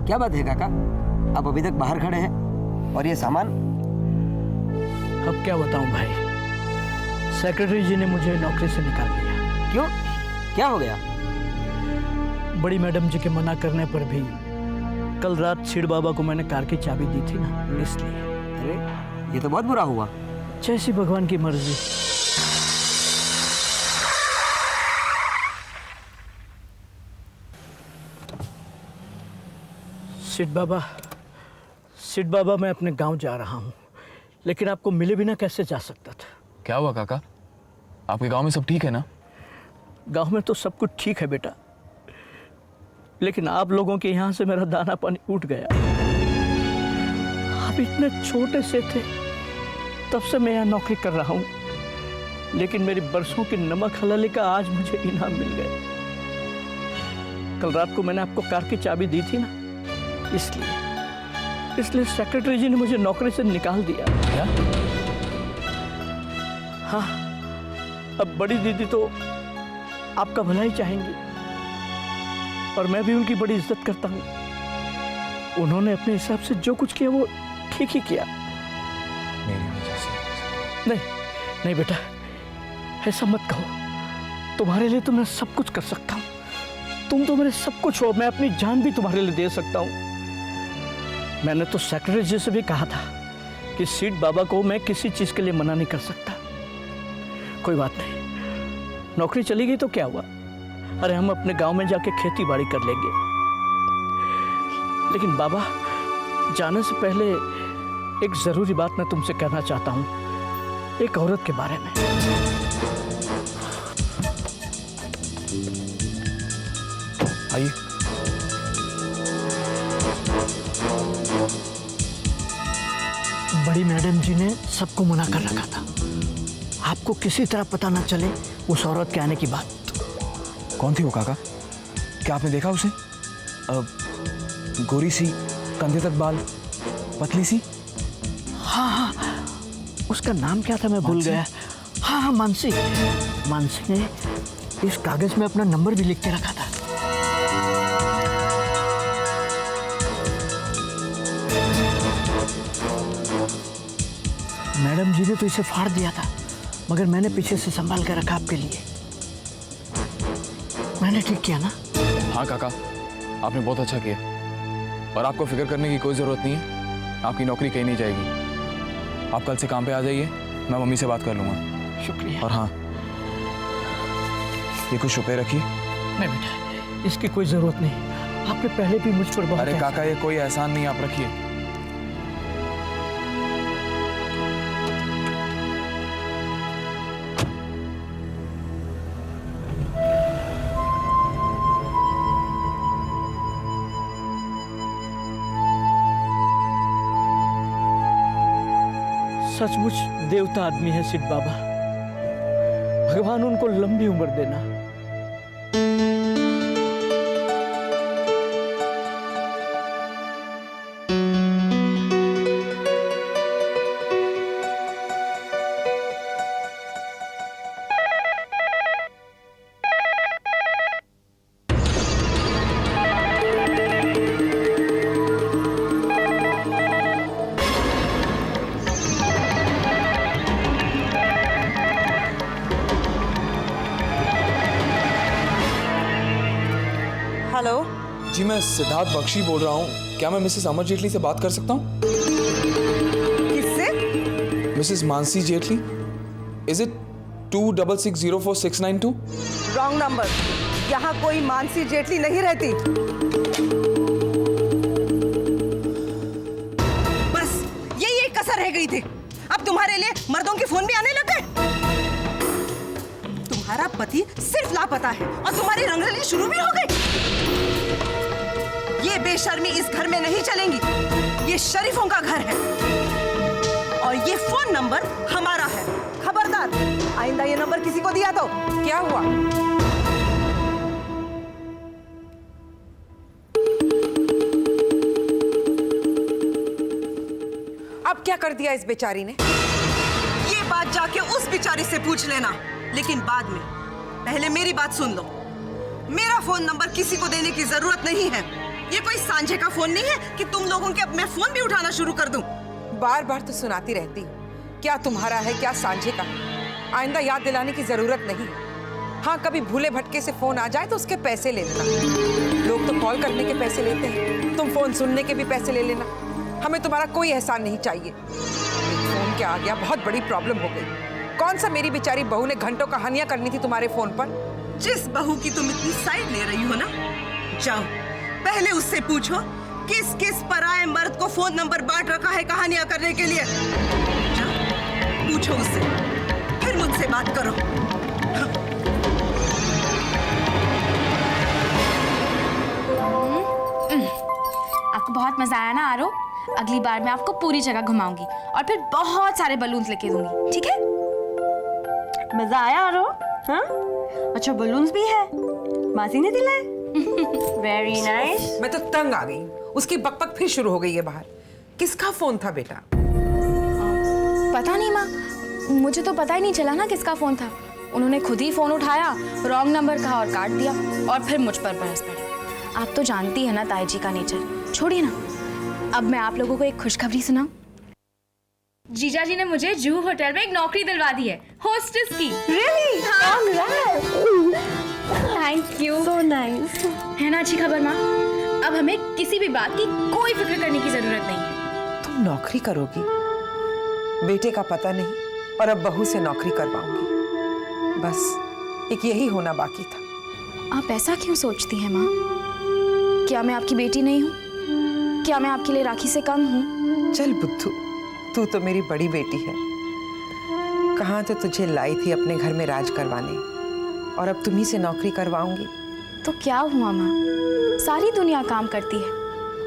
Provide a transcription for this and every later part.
क्या बात है काका, आप अभी तक बाहर खड़े हैं और ये सामान? अब क्या बताऊं भाई, सेक्रेटरी जी ने मुझे नौकरी से निकाल दिया। क्यों, क्या हो गया? बड़ी मैडम जी के मना करने पर भी कल रात सीड बाबा को मैंने कार की चाबी दी थी ना, इसलिए। अरे ये तो बहुत बुरा हुआ। जैसी भगवान की मर्जी। सीड बाबा मैं अपने गांव जा रहा हूं, लेकिन आपको मिले बिना कैसे जा सकता था? क्या हुआ काका, आपके गांव में सब ठीक है ना? गांव में तो सब कुछ ठीक है बेटा, लेकिन आप लोगों के यहाँ से मेरा दाना पानी उठ गया। आप इतने छोटे से थे तब से मैं यहाँ नौकरी कर रहा हूँ, लेकिन मेरी बरसों की नमक हलाली का आज मुझे इनाम मिल गया। कल रात को मैंने आपको कार की चाबी दी थी ना, इसलिए सेक्रेटरी जी ने मुझे नौकरी से निकाल दिया। क्या? हाँ, अब बड़ी दीदी तो आपका भला ही चाहेंगी और मैं भी उनकी बड़ी इज्जत करता हूँ। उन्होंने अपने हिसाब से जो कुछ किया वो ठीक ही किया। नहीं बेटा, ऐसा मत कहो। तुम्हारे लिए तो मैं सब कुछ कर सकता हूँ। तुम तो मेरे सब कुछ हो, मैं अपनी जान भी तुम्हारे लिए दे सकता हूँ। मैंने तो सेक्रेटरी जी से भी कहा था कि सीड बाबा को मैं किसी चीज के लिए मना नहीं कर सकता। कोई बात नहीं, नौकरी चली गई तो क्या हुआ? अरे हम अपने गांव में जाके खेती बाड़ी कर लेंगे। लेकिन बाबा, जाने से पहले एक जरूरी बात मैं तुमसे कहना चाहता हूं, एक औरत के बारे में। आइए। बड़ी मैडम जी ने सबको मना कर रखा था, आपको किसी तरह पता ना चले उस औरत के आने की बात। कौन थी वो काका? क्या आपने देखा उसे? गोरी सी, कंधे तक बाल, पतली सी। हाँ, उसका नाम क्या था मैं भूल गया। हाँ, मानसी ने इस कागज में अपना नंबर भी लिख के रखा था। मैडम जी ने तो इसे फाड़ दिया था, मगर मैंने पीछे से संभाल कर रखा आपके लिए। मैंने ठीक किया ना? हाँ काका, आपने बहुत अच्छा किया और आपको फिक्र करने की कोई ज़रूरत नहीं है। आपकी नौकरी कहीं नहीं जाएगी। आप कल से काम पे आ जाइए, मैं मम्मी से बात कर लूँगा। शुक्रिया। और हाँ, ये कुछ रुपए रखिए। नहीं बेटा, इसकी कोई ज़रूरत नहीं। आपने पहले भी मुझ पर बहुत। अरे काका, ये कोई एहसान नहीं, आप रखिए। सचमुच देवता आदमी है सीड बाबा। भगवान उनको लंबी उम्र देना। हेलो जी, मैं सिद्धार्थ बख्शी बोल रहा हूँ। क्या मैं मिसेस अमर जेटली से बात कर सकता हूँ? किससे? Mrs Mansi Jaitley. Is it 26604692? Wrong number. यहाँ कोई मानसी जेटली नहीं रहती। बस यही एक कसर रह गई थी। अब तुम्हारे लिए मर्दों के फोन भी आने लग गए। तुम्हारा पति सिर्फ लापता है और तुम्हारी रंगरली शुरू भी हो गई। ये बेशर्मी इस घर में नहीं चलेंगी। ये शरीफों का घर है और ये फोन नंबर हमारा है। खबरदार, आइंदा ये नंबर किसी को दिया तो क्या हुआ? अब क्या कर दिया इस बेचारी ने? ये बात जाके उस बेचारी से पूछ लेना, लेकिन बाद में। पहले मेरी बात सुन लो। मेरा फोन नंबर किसी को देने की जरूरत नहीं है। ये कोई सांझे का फोन नहीं है कि तुम लोगों के मैं फोन भी उठाना शुरू कर दूं। बार बार तो सुनाती रहती हूँ, क्या तुम्हारा है क्या सांझे का। आइंदा याद दिलाने की जरूरत नहीं। हाँ, कभी भूले भटके से फोन आ जाए तो उसके पैसे ले लेना। लोग तो कॉल करने के पैसे लेते हैं, तुम फोन सुनने के भी पैसे ले लेना। हमें तुम्हारा कोई एहसान नहीं चाहिए। फोन क्या आ गया, बहुत बड़ी प्रॉब्लम हो गई। कौन सा मेरी बेचारी बहू ने घंटों कहानियां करनी थी तुम्हारे फोन पर। जिस बहू की तुम इतनी साइड ले रही हो ना, जाओ पहले उससे पूछो किस किस पराये मर्द को फोन नंबर बांट रखा है कहानियां करने के लिए। जाओ पूछो उससे, फिर मुझसे बात करो। आपको बहुत मजा आया ना आरो? अगली बार मैं आपको पूरी जगह घुमाऊंगी और फिर बहुत सारे बलून्स लेके दूंगी, ठीक है? मजा आया आरो? हाँ? अच्छा बलून्स भी है, मासी ने दिलाए। Very nice. मैं तो तंग आ गई, उसकी बकबक फिर शुरू हो गई है बाहर। किसका फोन था बेटा? पता नहीं माँ, मुझे तो पता ही नहीं चला ना किसका फोन था। उन्होंने खुद ही फोन उठाया, रॉन्ग नंबर कहा और काट दिया, और फिर मुझ पर बरस पड़ी। आप तो जानती है ना ताई जी का नेचर। छोड़िए ना, अब मैं आप लोगों को एक खुशखबरी सुनाऊं। जीजा जी ने मुझे जूहू होटल में एक नौकरी दिलवा दी है, होस्टेस की। Really? Thank you. So nice. है ना अच्छी खबर माँ? अब हमें किसी भी बात की कोई फिक्र करने की जरूरत नहीं है। तुम नौकरी करोगी? बेटे का पता नहीं और अब बहू से नौकरी करवाऊंगी। बस एक यही होना बाकी था। आप ऐसा क्यों सोचती हैं माँ? क्या मैं आपकी बेटी नहीं हूँ? क्या मैं आपके लिए राखी से कम हूँ? चल बुद्धू, तू तो मेरी बड़ी बेटी है। कहाँ तो तुझे लाई थी अपने घर में राज करवाने, और अब तुम्ही से नौकरी करवाऊंगी। तो क्या हुआ माँ? सारी दुनिया काम करती है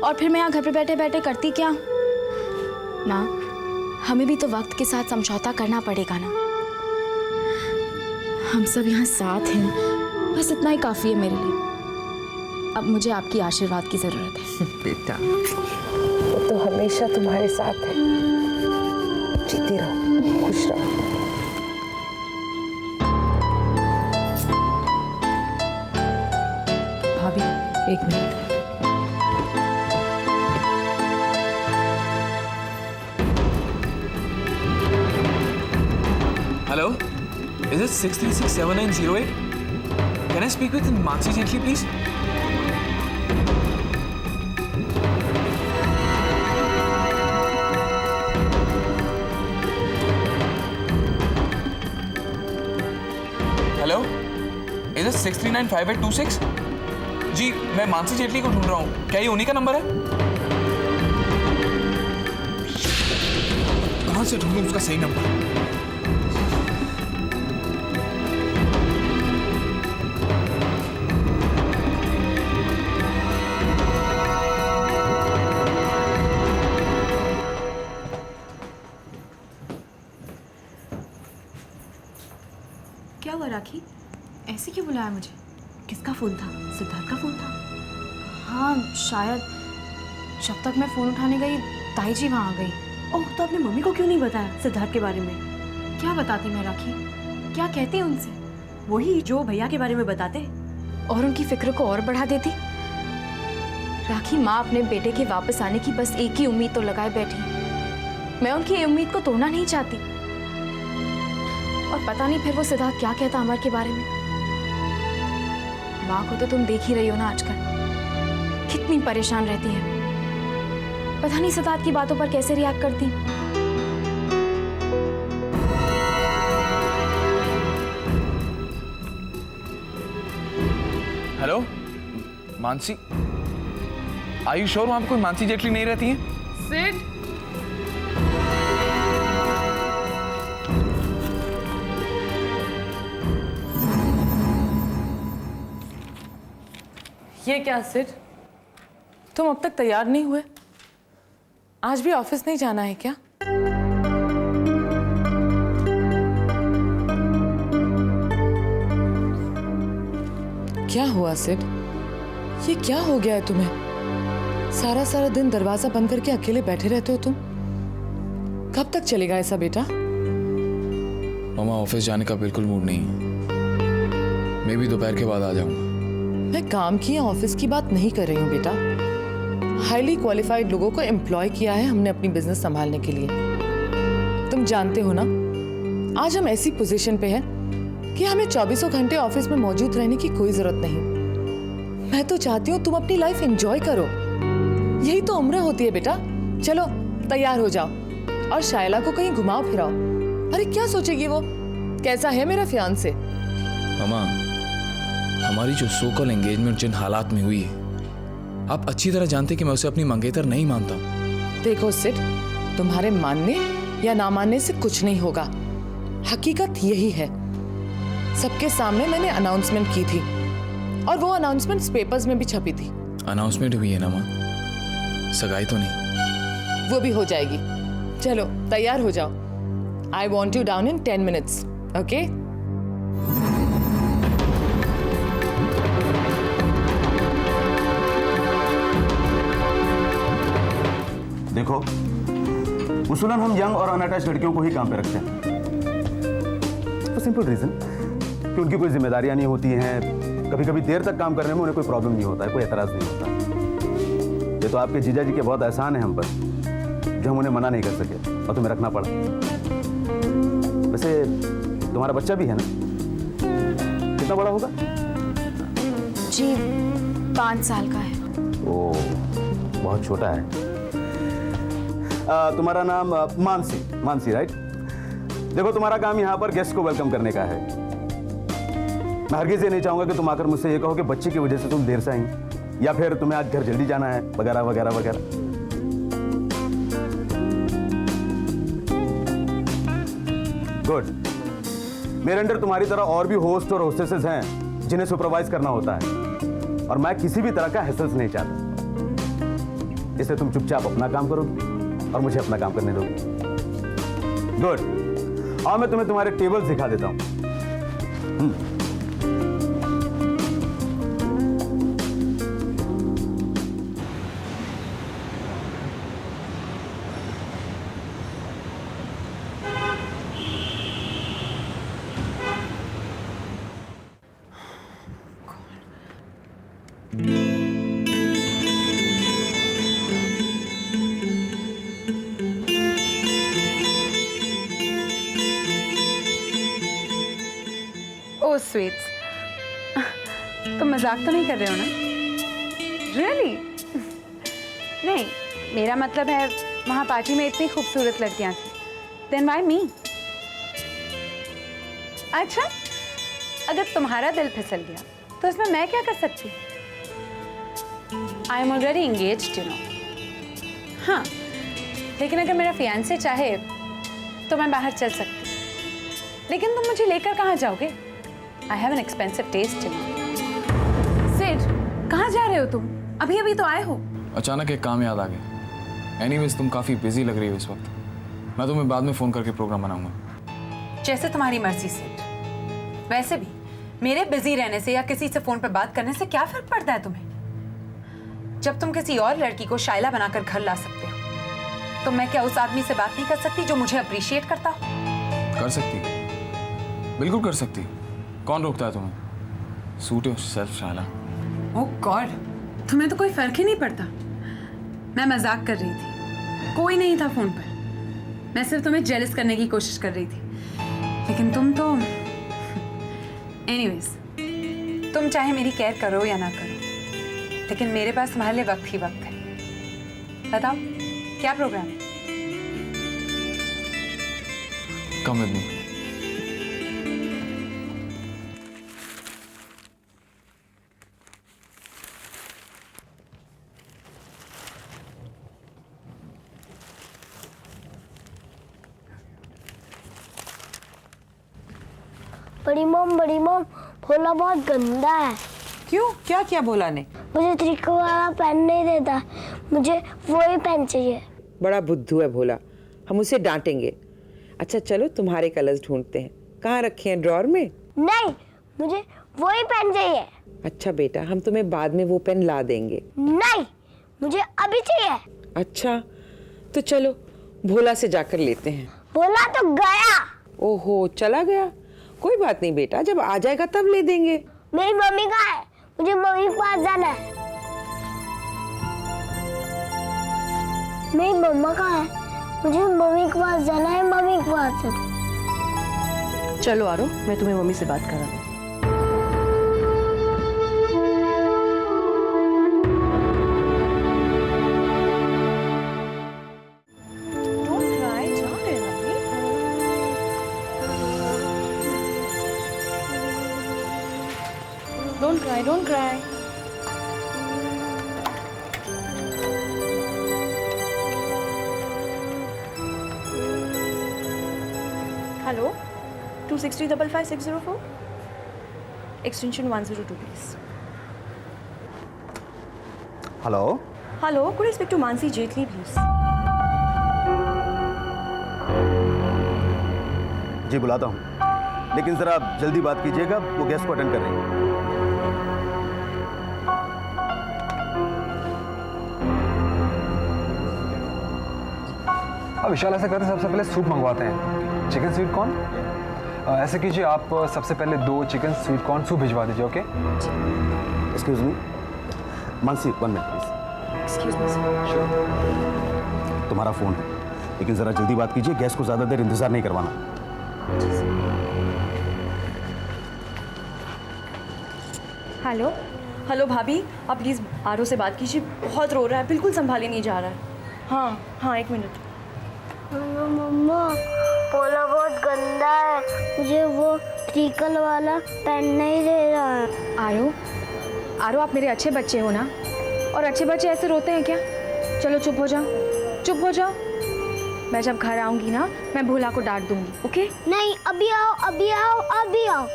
और फिर मैं यहाँ घर पे बैठे बैठे करती क्या हूँ? माँ, हमें भी तो वक्त के साथ समझौता करना पड़ेगा ना। हम सब यहाँ साथ हैं, बस इतना ही काफी है मेरे लिए। अब मुझे आपकी आशीर्वाद की जरूरत है। बेटा, वो तो हमेशा तुम्हारे साथ है। जीती रहो, खुश रहो। भाभी, एक minute. Hello, is it 6367908? Can I speak with Mansi Jaitley, please? Hello, is it 6395826? जी, मैं मानसी जेटली को ढूंढ रहा हूँ। क्या ये उन्हीं का नंबर है? कहाँ से ढूंढूं उसका सही नंबर? क्या हुआ राखी? ऐसे क्यों बुलाया मुझे? किसका फोन था? सिद्धार्थ का फोन था? हाँ शायद। जब तक मैं फोन उठाने गई, ताई जी वहाँ आ गई। ओह, तो आपने मम्मी को क्यों नहीं बताया सिद्धार्थ के बारे में? क्या बताती मैं राखी? क्या कहती उनसे? वही जो भैया के बारे में बताते। और उनकी फिक्र को और बढ़ा देती। राखी, माँ अपने बेटे के वापस आने की बस एक ही उम्मीद तो लगाए बैठी। मैं उनकी उम्मीद को तोड़ना नहीं चाहती। और पता नहीं फिर वो सिद्धार्थ क्या कहता अमर के बारे में। माँ को तो तुम देख ही रही हो ना आजकल, कितनी परेशान रहती है। पता नहीं सिद्धार्थ की बातों पर कैसे रिएक्ट करती। Hello, Mansi, are you sure वहां पे कोई मानसी जेटली नहीं रहती है? सिड, ये क्या सिड? तुम अब तक तैयार नहीं हुए? आज भी ऑफिस नहीं जाना है क्या? क्या हुआ सिड? ये क्या हो गया है तुम्हें? सारा सारा दिन दरवाजा बंद करके अकेले बैठे रहते हो तुम। कब तक चलेगा ऐसा बेटा? मामा, ऑफिस जाने का बिल्कुल मूड नहीं है। मैं भी दोपहर के बाद आ जाऊंगा। मैं काम की या ऑफिस की बात नहीं कर रही हूँ बेटा। हाईली क्वालिफाइड लोगों को एम्प्लॉय किया है हमने अपनी बिजनेस संभालने के लिए। तुम जानते हो ना, आज हम ऐसी पोजीशन पे हैं कि हमें 24 घंटे ऑफिस में मौजूद रहने की कोई जरूरत नहीं। मैं तो चाहती हूँ तुम अपनी लाइफ एंजॉय करो, यही तो उम्र होती है बेटा। चलो तैयार हो जाओ और शायला को कहीं घुमाओ फिराओ। अरे क्या सोचेगी वो, कैसा है मेरा फियांसे? मामा, हमारी जो सोकल एंगेजमेंट जिन हालात में हुई है, आप अच्छी तरह जानते कि मैं उसे अपनी मंगेतर नहीं मानता। देखो सिड, तुम्हारे मानने या ना मानने से कुछ नहीं होगा। हकीकत यही है। सबके सामने मैंने अनाउंसमेंट की थी और वो अनाउंसमेंट पेपर्स में भी छपी थी। अनाउंसमेंट हुई है ना माँ, सगाई तो नहीं? वो भी हो जाएगी। चलो तैयार हो जाओ। I want you down in 10 minutes, okay? देखो, उसूलन हम यंग और अनअटैच्ड लड़कियों को ही काम पे रखते हैं। तो सिंपल रीजन कि उनकी कोई जिम्मेदारियां नहीं होती हैं, कभी कभी देर तक काम करने में उन्हें कोई प्रॉब्लम नहीं होता है, कोई एतराज नहीं होता। ये तो आपके जीजा जी के बहुत एहसान है हम पर, जो हम उन्हें मना नहीं कर सके और तुम्हें रखना पड़ा। वैसे तुम्हारा बच्चा भी है ना, कितना बड़ा होगा? जी 5 साल का है। ओ, बहुत छोटा है। तुम्हारा नाम मानसी राइट? देखो, तुम्हारा काम यहाँ पर गेस्ट को वेलकम करने का है। मैं हरगिज़ ये नहीं चाहूंगा कि तुम आकर मुझसे ये कहो कि बच्चे की वजह से तुम देर से आई, या फिर तुम्हें आज घर जल्दी जाना है, वगैरह वगैरह वगैरह। गुड। मेरे अंडर तुम्हारी तरह और भी होस्ट और होस्टेसेस हैं जिन्हें सुपरवाइज करना होता है, और मैं किसी भी तरह का हैसल्स नहीं चाहता। इसलिए तुम चुपचाप अपना काम करोगी और मुझे अपना काम करने दोगी। गुड। और मैं तुम्हें तुम्हारे टेबल्स दिखा देता हूं। ओह स्वीट्स, तुम मजाक तो नहीं कर रहे हो ना? रियली? नहीं, मेरा मतलब है वहाँ पार्टी में इतनी खूबसूरत लड़कियाँ थी। Then why me? अच्छा, अगर तुम्हारा दिल फिसल गया तो इसमें मैं क्या कर सकती? I am already engaged, you know. हाँ, लेकिन अगर मेरा फियांसे चाहे तो मैं बाहर चल सकती। लेकिन तुम मुझे लेकर कहाँ जाओगे? I have an expensive taste, you know. Sid, कहाँ जा रहे हो तुम? अभी अभी तो आए हो। अचानक एक काम याद आ गया। एनीवेज, तुम काफी बिजी लग रही हो इस वक्त। मैं तुम्हें बाद में फोन करके प्रोग्राम बनाऊंगा। जैसे तुम्हारी मर्जी सिड। वैसे भी मेरे बिजी रहने से या किसी से फोन पर बात करने से क्या फर्क पड़ता है तुम्हें? जब तुम किसी और लड़की को शाइला बनाकर घर ला सकते हो, तो मैं क्या उस आदमी से बात नहीं कर सकती जो मुझे अप्रिशिएट करता हो? कर सकती, बिल्कुल कर सकती। कौन रोकता है तुम्हें? Suit yourself Shaila. Oh god, तुम्हें तो कोई फर्क ही नहीं पड़ता। मैं मजाक कर रही थी, कोई नहीं था फोन पर। मैं सिर्फ तुम्हें जेलस करने की कोशिश कर रही थी, लेकिन तुम तो एनीवेज, तुम चाहे मेरी केयर करो या ना करो, लेकिन मेरे पास तुम्हारे लिए वक्त ही वक्त है। बताओ क्या प्रोग्राम है? Come with me. बड़ी मॉम, भोला बहुत गंदा है। क्यों? क्या किया भोला ने? मुझे त्रिकोण वाला पेन नहीं देता, मुझे वही पेन चाहिए। बड़ा बुद्धू है भोला, हम उसे डांटेंगे। अच्छा चलो तुम्हारे कलर्स ढूंढते हैं। कहाँ रखे हैं? ड्रॉर में? नहीं, मुझे वही पेन चाहिए। अच्छा बेटा, हम तुम्हें बाद में वो पेन ला देंगे। नहीं, मुझे अभी चाहिए। अच्छा तो चलो भोला से जाकर लेते हैं। भोला तो गया। ओहो, चला गया? कोई बात नहीं बेटा, जब आ जाएगा तब ले देंगे। मेरी मम्मी कहाँ है? मुझे मम्मी के पास जाना है। मेरी मम्मा कहाँ है? मुझे मम्मी के पास जाना है, मम्मी के पास जाना। चलो आरो, मैं तुम्हें मम्मी से बात करा दूँ। Don't cry, don't cry. Hello, 263555604. Extension 102, please. Hello, Hello, could I speak to Mansi Jaitley, please? जी बुलाता हूँ, लेकिन ज़रा जल्दी बात कीजिएगा, वो गेस्ट को अटेंड कर रही हैं। अब विशाल ऐसा करते हैं, सबसे पहले सूप मंगवाते हैं। चिकन स्वीट कॉर्न ऐसे कीजिए, आप सबसे पहले 2 चिकन स्वीट कॉर्न सूप भिजवा दीजिए। Okay? Excuse me, Mansi 1 minute please. Excuse me, sir. तुम्हारा फ़ोन है, लेकिन ज़रा जल्दी बात कीजिए, गेस्ट को ज़्यादा देर इंतज़ार नहीं करवाना। हेलो हेलो भाभी, आप प्लीज़ आरो से बात कीजिए, बहुत रो रहा है, बिल्कुल संभाले नहीं जा रहा है। हाँ हाँ, 1 मिनट। मम्मा, पोला बहुत गंदा है, मुझे वो ट्रिकल वाला पेन नहीं दे रहा है। आरो, आरो आप मेरे अच्छे बच्चे हो ना, और अच्छे बच्चे ऐसे रोते हैं क्या? चलो चुप हो जाओ, चुप हो जाओ। मैं जब घर आऊँगी ना, मैं भोला को डांट दूँगी। ओके? नहीं, अभी आओ, अभी आओ, अभी आओ।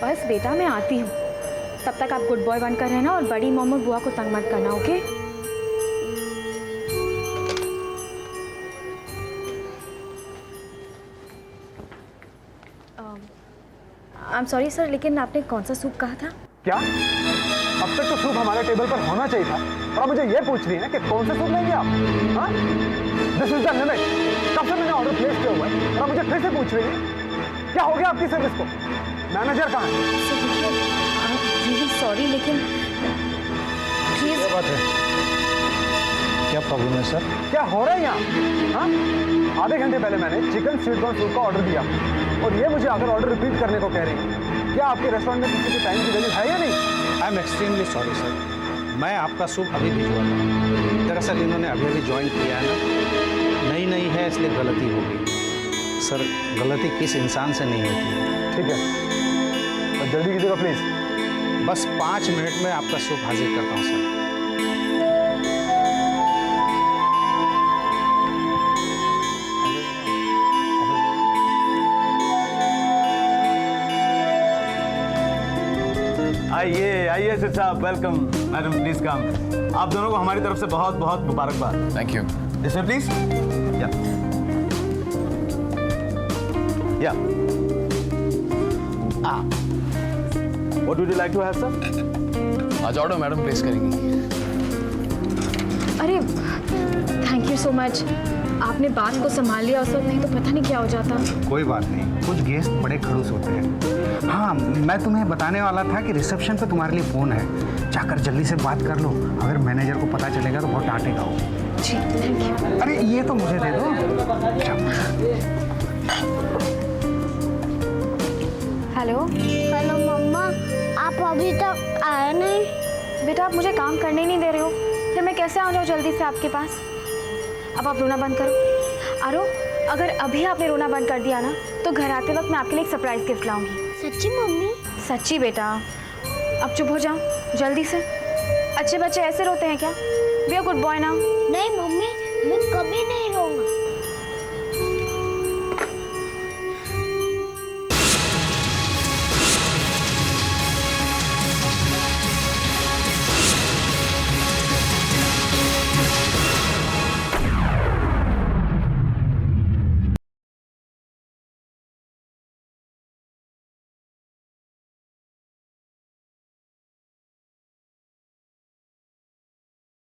बस बेटा, मैं आती हूँ। तब तक आप गुड बॉय बनकर रहना और बड़ी मॉम और बुआ को तंग मत करना। Okay? I am sorry sir, लेकिन आपने कौन सा सूप कहा था? क्या? अब तक तो सूप हमारे टेबल पर होना चाहिए था, और अब मुझे ये पूछ रही है कि कौन सा सूप लेंगे आप? हाँ? This is the limit. कब से मैंने ऑर्डर प्लेस किया हुआ है, और अब मुझे फिर से पूछ रही है? क्या हो गया आपकी सर्विस को? मैनेजर कहाँ है? सर देखिए, रियली सॉरी, लेकिन प्लीज। क्या बात है? क्या प्रॉब्लम है सर? क्या हो रहा है यहाँ? हाँ? आधे घंटे पहले मैंने चिकन स्वीट कॉर्न सूप का ऑर्डर दिया, और ये मुझे आकर ऑर्डर रिपीट करने को कह रही है। क्या आपके रेस्टोरेंट में किसी के टाइम की वैल्यू है या नहीं? I am extremely sorry sir, मैं आपका सूप अभी भिजवाता हूँ। दरअसल इन्होंने अभी अभी ज्वाइन किया है ना, नई है इसलिए गलती हो गई। सर, गलती किस इंसान से नहीं होती है। ठीक है, और जल्दी कीजिएगा प्लीज़। बस 5 मिनट में आपका सूप हाजिर करता हूँ सर। आइए आइए सिर साहब, वेलकम। Madam please come. आप दोनों को हमारी तरफ से बहुत बहुत मुबारकबाद। Thank you. इसमें प्लीज। या what would you like to have sir? आज ऑर्डर मैडम प्लेस करेंगी। अरे थैंक यू सो मच, आपने बात को संभाल लिया उस वक्त, नहीं तो पता नहीं क्या हो जाता। कोई बात नहीं, कुछ गेस्ट बड़े खड़ूस होते हैं। हाँ, मैं तुम्हें बताने वाला था कि रिसेप्शन पे तुम्हारे लिए फ़ोन है, जाकर जल्दी से बात कर लो। अगर मैनेजर को पता चलेगा तो बहुत डांटेगा वो। जी थैंक यू। अरे ये तो मुझे दे दो। हेलो हेलो मम्मा, आप अभी तक आए नहीं? बेटा, आप मुझे काम करने ही नहीं दे रहे हो, फिर मैं कैसे आ जाऊँ जल्दी से आपके पास? अब आप रोना बंद करो। आरो, अगर अभी आपने रोना बंद कर दिया ना, तो घर आते वक्त मैं आपके लिए एक सरप्राइज गिफ्ट लाऊंगी। सच्ची मम्मी? सच्ची बेटा। अब चुप हो जाओ जल्दी से। अच्छे बच्चे ऐसे रोते हैं क्या? बी अ गुड बॉय ना। नहीं मम्मी, मैं कभी नहीं